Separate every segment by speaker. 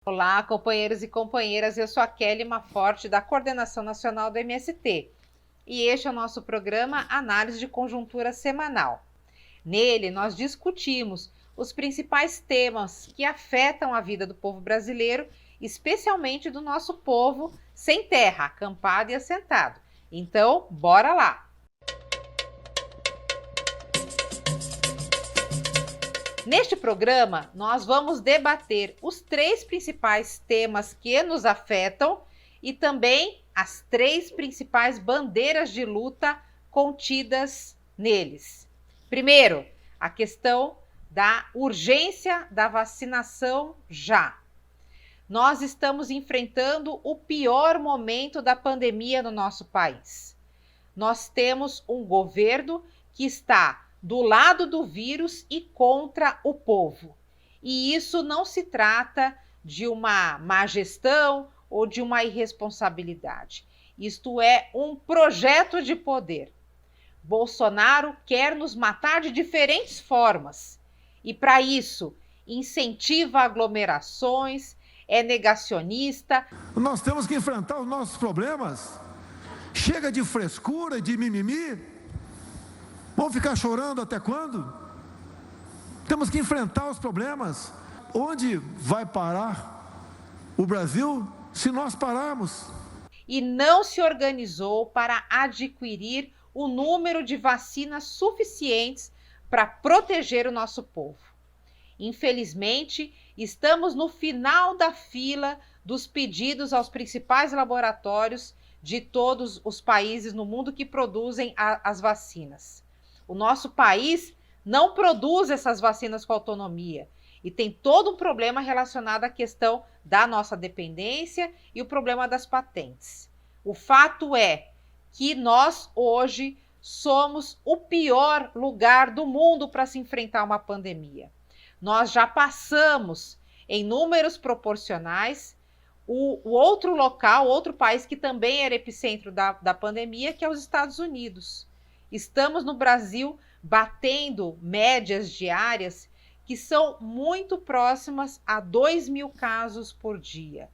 Speaker 1: Olá, companheiros e companheiras, eu sou a Kelly Maforte, da Coordenação Nacional do MST, e este é o nosso programa Análise de Conjuntura Semanal. Nele, nós discutimos os principais temas que afetam a vida do povo brasileiro, especialmente do nosso povo sem terra, acampado e assentado. Então, bora lá! Neste programa, nós vamos debater os 3 principais temas que nos afetam e também as 3 principais bandeiras de luta contidas neles. Primeiro, a questão da urgência da vacinação já. Nós estamos enfrentando o pior momento da pandemia no nosso país. Nós temos um governo que está do lado do vírus e contra o povo. E isso não se trata de uma má gestão ou de uma irresponsabilidade. Isto é um projeto de poder. Bolsonaro quer nos matar de diferentes formas. E para isso, incentiva aglomerações, é negacionista.
Speaker 2: Nós temos que enfrentar os nossos problemas. Chega de frescura, de mimimi. Vamos ficar chorando até quando? Temos que enfrentar os problemas. Onde vai parar o Brasil se nós pararmos?
Speaker 1: E não se organizou para adquirir o número de vacinas suficientes para proteger o nosso povo. Infelizmente, estamos no final da fila dos pedidos aos principais laboratórios de todos os países no mundo que produzem as vacinas. O nosso país não produz essas vacinas com autonomia e tem todo um problema relacionado à questão da nossa dependência e o problema das patentes. O fato é que nós hoje somos o pior lugar do mundo para se enfrentar uma pandemia. Nós já passamos em números proporcionais o outro local, outro país que também era epicentro da pandemia, que é os Estados Unidos. Estamos no Brasil batendo médias diárias que são muito próximas a 2.000 casos por dia.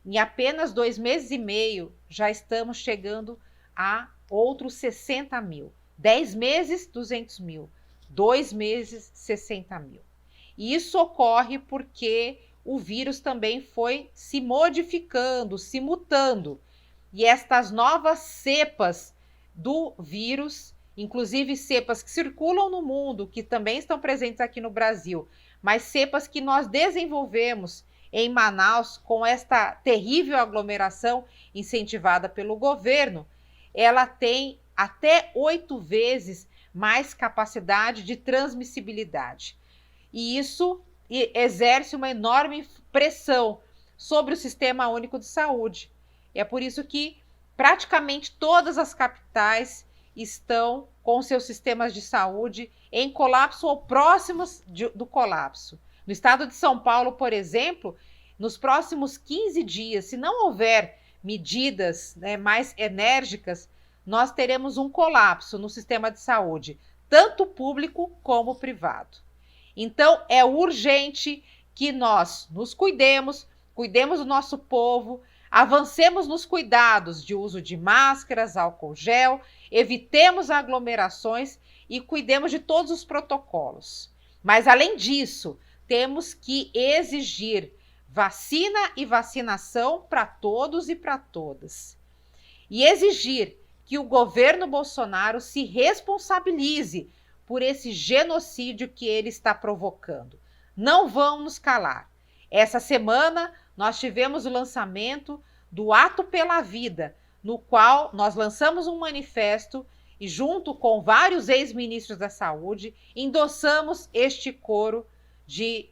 Speaker 1: Em apenas 2 meses e meio, já estamos chegando a outros 60 mil. 10 meses, 200 mil. 2 meses, 60 mil. E isso ocorre porque o vírus também foi se modificando, se mutando. E estas novas cepas do vírus, inclusive cepas que circulam no mundo, que também estão presentes aqui no Brasil, mas cepas que nós desenvolvemos em Manaus com esta terrível aglomeração incentivada pelo governo, ela tem até 8 vezes mais capacidade de transmissibilidade. E isso exerce uma enorme pressão sobre o Sistema Único de Saúde. E é por isso que praticamente todas as capitais estão com seus sistemas de saúde em colapso ou próximos do colapso. No estado de São Paulo, por exemplo, nos próximos 15 dias, se não houver medidas mais enérgicas, nós teremos um colapso no sistema de saúde, tanto público como privado. Então, é urgente que nós nos cuidemos do nosso povo, avancemos nos cuidados de uso de máscaras, álcool gel, evitemos aglomerações e cuidemos de todos os protocolos. Mas, além disso, temos que exigir vacina e vacinação para todos e para todas. E exigir que o governo Bolsonaro se responsabilize por esse genocídio que ele está provocando. Não vão nos calar. Essa semana, nós tivemos o lançamento do Ato pela Vida, no qual nós lançamos um manifesto e, junto com vários ex-ministros da saúde, endossamos este coro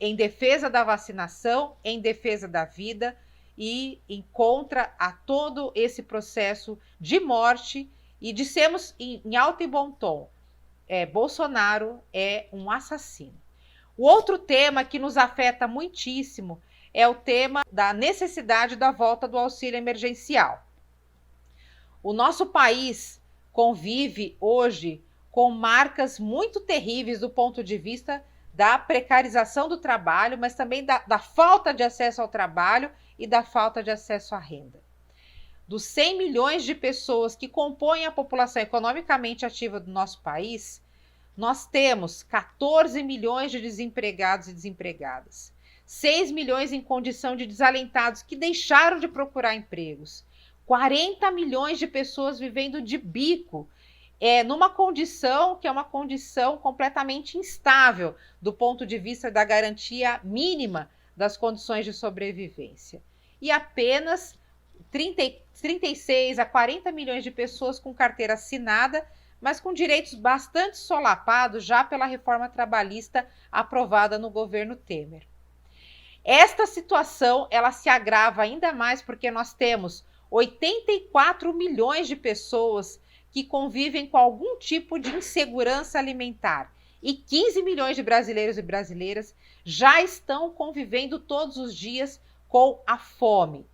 Speaker 1: em defesa da vacinação, em defesa da vida e em contra a todo esse processo de morte, e dissemos em alto e bom tom: Bolsonaro é um assassino. O outro tema que nos afeta muitíssimo é o tema da necessidade da volta do auxílio emergencial. O nosso país convive hoje com marcas muito terríveis do ponto de vista da precarização do trabalho, mas também da falta de acesso ao trabalho e da falta de acesso à renda. Dos 100 milhões de pessoas que compõem a população economicamente ativa do nosso país, nós temos 14 milhões de desempregados e desempregadas, 6 milhões em condição de desalentados que deixaram de procurar empregos, 40 milhões de pessoas vivendo de bico, numa condição que é uma condição completamente instável do ponto de vista da garantia mínima das condições de sobrevivência. E apenas 36 a 40 milhões de pessoas com carteira assinada, mas com direitos bastante solapados já pela reforma trabalhista aprovada no governo Temer. Esta situação ela se agrava ainda mais porque nós temos 84 milhões de pessoas que convivem com algum tipo de insegurança alimentar e 15 milhões de brasileiros e brasileiras já estão convivendo todos os dias com a fome.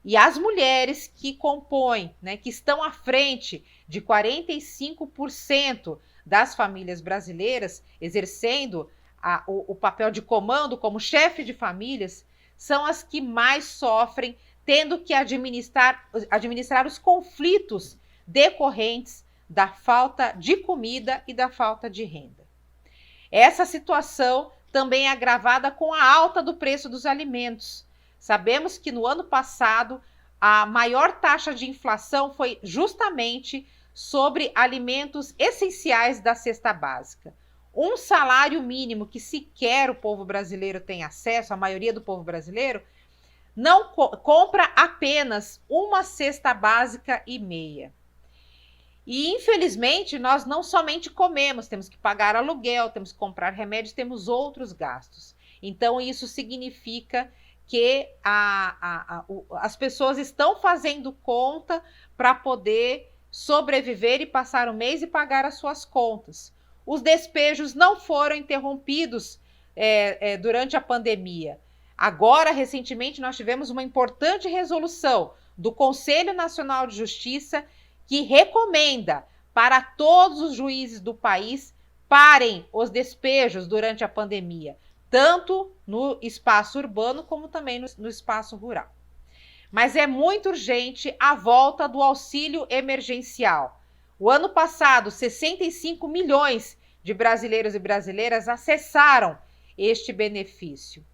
Speaker 1: E as mulheres que compõem, que estão à frente de 45% das famílias brasileiras, exercendo o papel de comando como chefe de famílias, são as que mais sofrem, tendo que administrar os conflitos decorrentes da falta de comida e da falta de renda. Essa situação também é agravada com a alta do preço dos alimentos. Sabemos que no ano passado a maior taxa de inflação foi justamente sobre alimentos essenciais da cesta básica. Um salário mínimo que sequer o povo brasileiro tem acesso, a maioria do povo brasileiro, não compra apenas uma cesta básica e meia. E, infelizmente, nós não somente comemos, temos que pagar aluguel, temos que comprar remédios, temos outros gastos. Então, isso significa que as pessoas estão fazendo conta para poder sobreviver e passar o mês e pagar as suas contas. Os despejos não foram interrompidos durante a pandemia. Agora, recentemente, nós tivemos uma importante resolução do Conselho Nacional de Justiça que recomenda para todos os juízes do país parem os despejos durante a pandemia, tanto no espaço urbano como também no espaço rural. Mas é muito urgente a volta do auxílio emergencial. O ano passado, 65 milhões de brasileiros e brasileiras acessaram este benefício.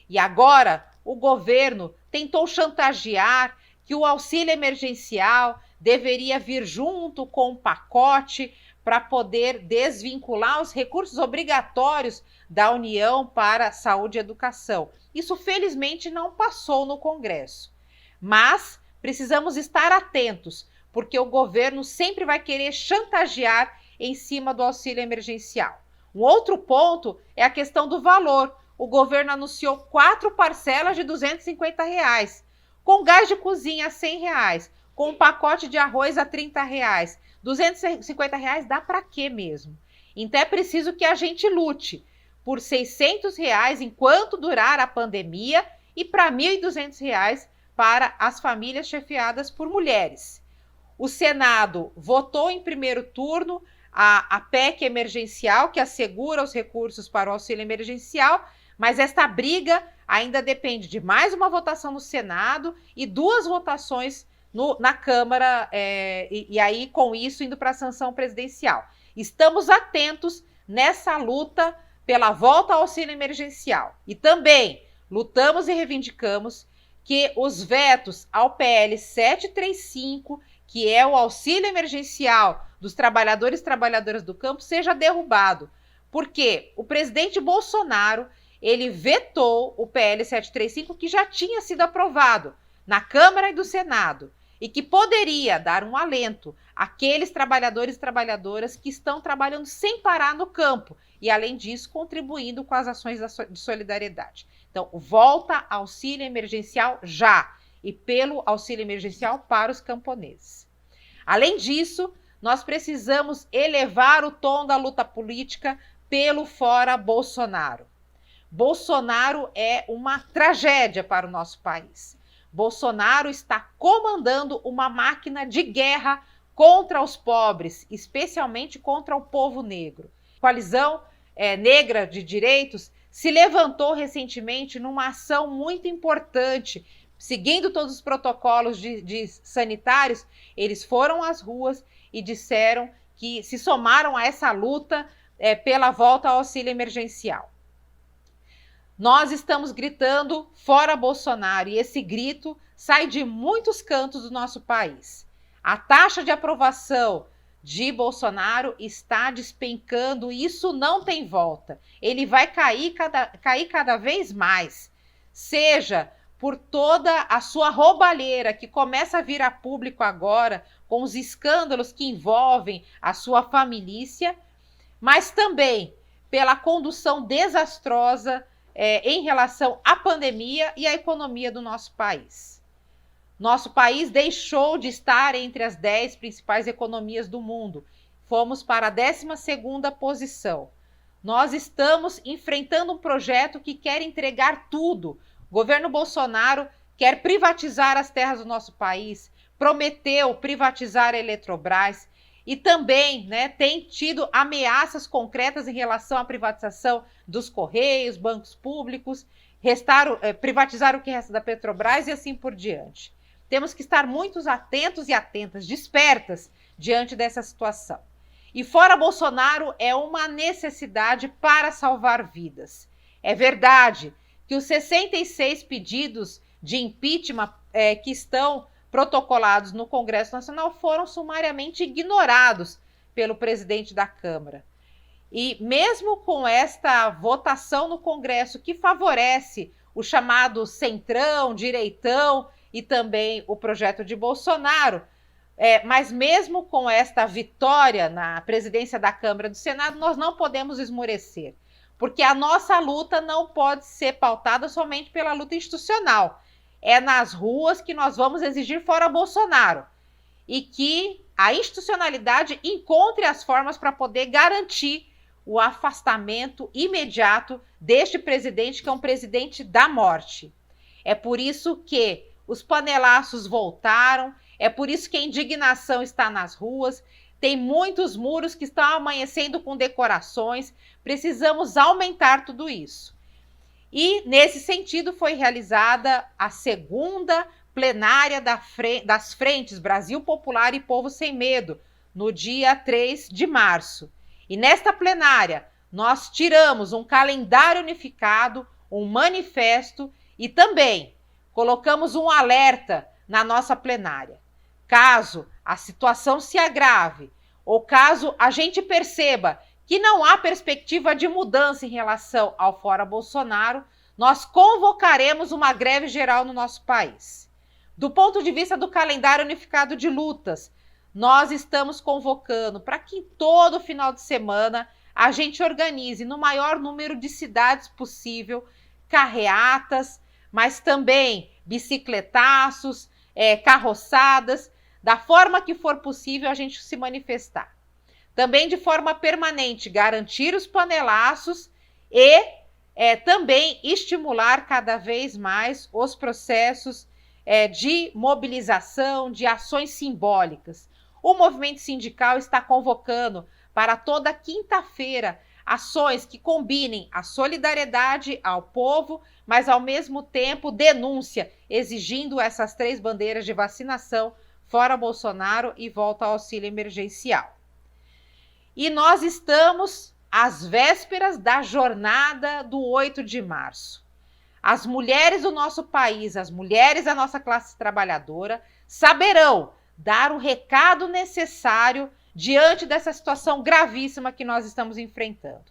Speaker 1: E agora, o governo tentou chantagear que o auxílio emergencial deveria vir junto com um pacote para poder desvincular os recursos obrigatórios da União para saúde e educação. Isso, felizmente, não passou no Congresso. Mas precisamos estar atentos, porque o governo sempre vai querer chantagear em cima do auxílio emergencial. Um outro ponto é a questão do valor. O governo anunciou 4 parcelas de R$ 250, com gás de cozinha a R$ 100, com um pacote de arroz a R$ 30. R$ 250 dá para quê mesmo? Então é preciso que a gente lute por R$ 600 enquanto durar a pandemia e para R$ 1.200 para as famílias chefiadas por mulheres. O Senado votou em primeiro turno a PEC emergencial, que assegura os recursos para o auxílio emergencial, mas esta briga ainda depende de mais uma votação no Senado e 2 votações na Câmara, e aí com isso indo para a sanção presidencial. Estamos atentos nessa luta pela volta ao auxílio emergencial. E também lutamos e reivindicamos que os vetos ao PL 735, que é o auxílio emergencial dos trabalhadores e trabalhadoras do campo, seja derrubado. Porque o presidente Bolsonaro, ele vetou o PL 735, que já tinha sido aprovado na Câmara e do Senado, e que poderia dar um alento àqueles trabalhadores e trabalhadoras que estão trabalhando sem parar no campo e, além disso, contribuindo com as ações de solidariedade. Então, volta auxílio emergencial já e pelo auxílio emergencial para os camponeses. Além disso, nós precisamos elevar o tom da luta política pelo fora Bolsonaro. Bolsonaro é uma tragédia para o nosso país. Bolsonaro está comandando uma máquina de guerra contra os pobres, especialmente contra o povo negro. A coalizão negra de direitos, se levantou recentemente numa ação muito importante, seguindo todos os protocolos de sanitários. Eles foram às ruas e disseram que se somaram a essa luta pela volta ao auxílio emergencial. Nós estamos gritando fora Bolsonaro, e esse grito sai de muitos cantos do nosso país. A taxa de aprovação de Bolsonaro está despencando, e isso não tem volta. Ele vai cair cada vez mais, seja por toda a sua roubalheira, que começa a vir a público agora, com os escândalos que envolvem a sua família, mas também pela condução desastrosa em relação à pandemia e à economia do nosso país. Nosso país deixou de estar entre as 10 principais economias do mundo. Fomos para a 12ª posição. Nós estamos enfrentando um projeto que quer entregar tudo. O governo Bolsonaro quer privatizar as terras do nosso país, prometeu privatizar a Eletrobras e também tem tido ameaças concretas em relação à privatização dos Correios, bancos públicos, privatizar o que resta da Petrobras e assim por diante. Temos que estar muito atentos e atentas, despertas diante dessa situação. E fora Bolsonaro é uma necessidade para salvar vidas. É verdade que os 66 pedidos de impeachment que estão protocolados no Congresso Nacional foram sumariamente ignorados pelo presidente da Câmara. E mesmo com esta votação no Congresso que favorece o chamado centrão, direitão e também o projeto de Bolsonaro, mas mesmo com esta vitória na presidência da Câmara e do Senado, nós não podemos esmorecer, porque a nossa luta não pode ser pautada somente pela luta institucional. É nas ruas que nós vamos exigir fora Bolsonaro e que a institucionalidade encontre as formas para poder garantir o afastamento imediato deste presidente, que é um presidente da morte. É por isso que os panelaços voltaram, é por isso que a indignação está nas ruas, tem muitos muros que estão amanhecendo com decorações, precisamos aumentar tudo isso. E, nesse sentido, foi realizada a 2ª plenária das frentes Brasil Popular e Povo Sem Medo, no dia 3 de março. E nesta plenária, nós tiramos um calendário unificado, um manifesto e também colocamos um alerta na nossa plenária. Caso a situação se agrave ou caso a gente perceba que não há perspectiva de mudança em relação ao fora Bolsonaro, nós convocaremos uma greve geral no nosso país. Do ponto de vista do calendário unificado de lutas, nós estamos convocando para que todo final de semana a gente organize no maior número de cidades possível carreatas, mas também bicicletaços, carroçadas, da forma que for possível a gente se manifestar. Também de forma permanente garantir os panelaços e também estimular cada vez mais os processos de mobilização, de ações simbólicas. O movimento sindical está convocando para toda quinta-feira ações que combinem a solidariedade ao povo, mas ao mesmo tempo denúncia, exigindo essas 3 bandeiras de vacinação, fora Bolsonaro e volta ao auxílio emergencial. E nós estamos às vésperas da jornada do 8 de março. As mulheres do nosso país, as mulheres da nossa classe trabalhadora, saberão dar o recado necessário diante dessa situação gravíssima que nós estamos enfrentando.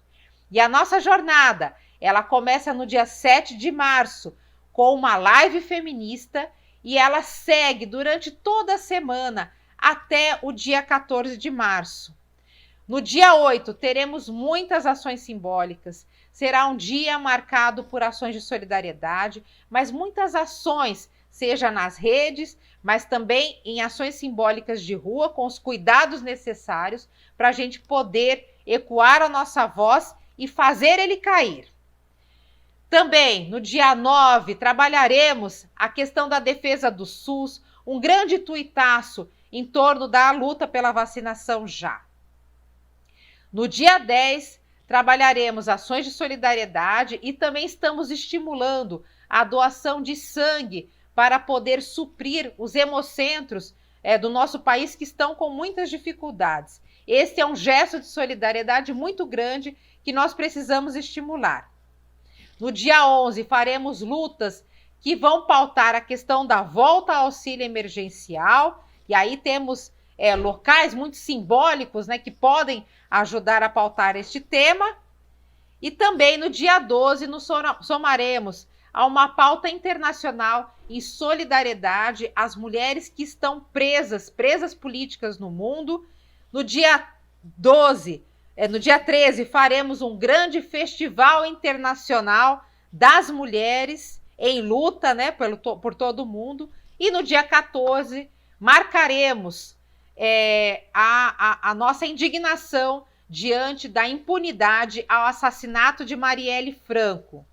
Speaker 1: E a nossa jornada, ela começa no dia 7 de março, com uma live feminista, e ela segue durante toda a semana até o dia 14 de março. No dia 8, teremos muitas ações simbólicas. Será um dia marcado por ações de solidariedade, mas muitas ações, seja nas redes, mas também em ações simbólicas de rua, com os cuidados necessários para a gente poder ecoar a nossa voz e fazer ele cair. Também, no dia 9, trabalharemos a questão da defesa do SUS, um grande tuitaço em torno da luta pela vacinação já. No dia 10, trabalharemos ações de solidariedade e também estamos estimulando a doação de sangue para poder suprir os hemocentros do nosso país que estão com muitas dificuldades. Esse é um gesto de solidariedade muito grande que nós precisamos estimular. No dia 11, faremos lutas que vão pautar a questão da volta ao auxílio emergencial, e aí temos locais muito simbólicos, né, que podem ajudar a pautar este tema. E também no dia 12 nos somaremos a uma pauta internacional em solidariedade às mulheres que estão presas políticas no mundo. No dia 13, faremos um grande festival internacional das mulheres em luta, né, por todo o mundo. E no dia 14, marcaremos a nossa indignação diante da impunidade ao assassinato de Marielle Franco.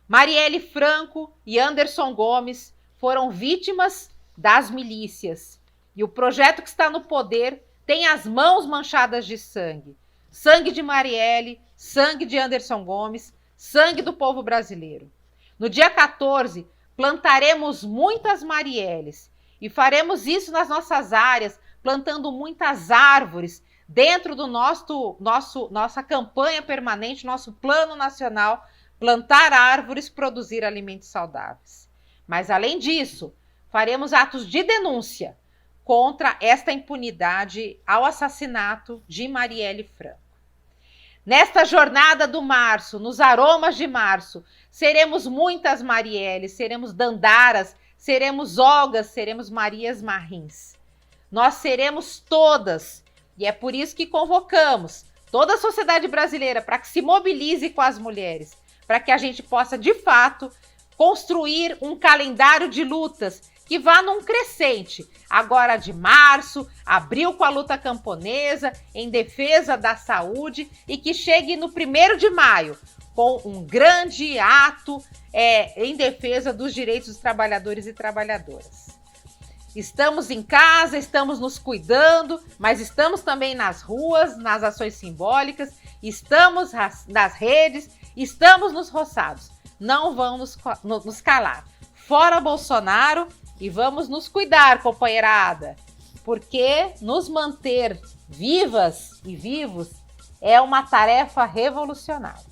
Speaker 1: Marielle Franco e Anderson Gomes foram vítimas das milícias. E o projeto que está no poder tem as mãos manchadas de sangue. Sangue de Marielle, sangue de Anderson Gomes, sangue do povo brasileiro. No dia 14, plantaremos muitas Marielles e faremos isso nas nossas áreas, plantando muitas árvores dentro do nossa campanha permanente, nosso plano nacional, plantar árvores, produzir alimentos saudáveis. Mas, além disso, faremos atos de denúncia contra esta impunidade ao assassinato de Marielle Franco. Nesta jornada do março, nos aromas de março, seremos muitas Marielles, seremos Dandaras, seremos Olgas, seremos Marias Marins. Nós seremos todas, e é por isso que convocamos toda a sociedade brasileira para que se mobilize com as mulheres, para que a gente possa, de fato, construir um calendário de lutas que vá num crescente, agora de março, abril com a luta camponesa, em defesa da saúde, e que chegue no 1º de maio, com um grande ato em defesa dos direitos dos trabalhadores e trabalhadoras. Estamos em casa, estamos nos cuidando, mas estamos também nas ruas, nas ações simbólicas, estamos nas redes, estamos nos roçados. Não vão nos calar. Fora Bolsonaro, e vamos nos cuidar, companheirada, porque nos manter vivas e vivos é uma tarefa revolucionária.